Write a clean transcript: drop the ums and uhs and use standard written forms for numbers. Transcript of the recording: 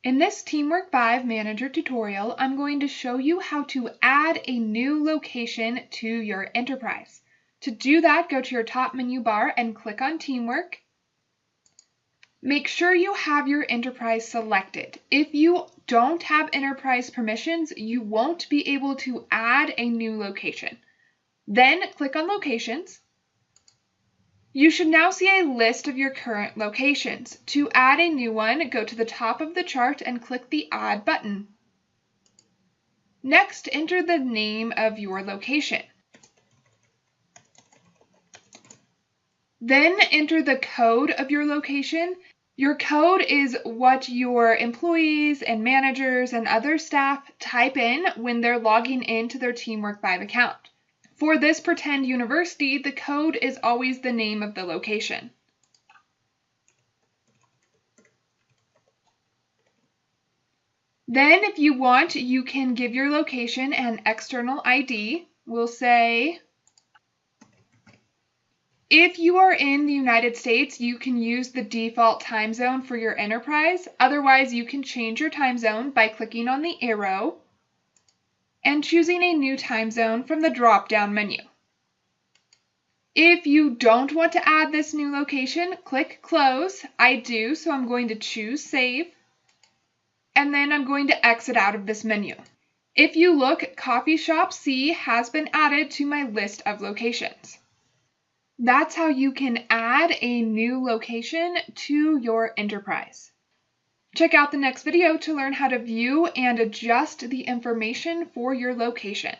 In this TeamWork 5 Manager tutorial, I'm going to show you how to add a new location to your enterprise. To do that, go to your top menu bar and click on TeamWork. Make sure you have your enterprise selected. If you don't have enterprise permissions, you won't be able to add a new location. Then click on Locations. You should now see a list of your current locations. To add a new one, go to the top of the chart and click the Add button. Next, enter the name of your location. Then enter the code of your location. Your code is what your employees and managers and other staff type in when they're logging into their TeamWork 5 account. For this pretend university, the code is always the name of the location. Then, if you want, you can give your location an external ID. We'll say, if you are in the United States, you can use the default time zone for your enterprise. Otherwise, you can change your time zone by clicking on the arrow and choosing a new time zone from the drop-down menu. If you don't want to add this new location, click Close. I do, so I'm going to choose Save, and then I'm going to exit out of this menu. If you look, Coffee Shop C has been added to my list of locations. That's how you can add a new location to your enterprise. Check out the next video to learn how to view and adjust the information for your location.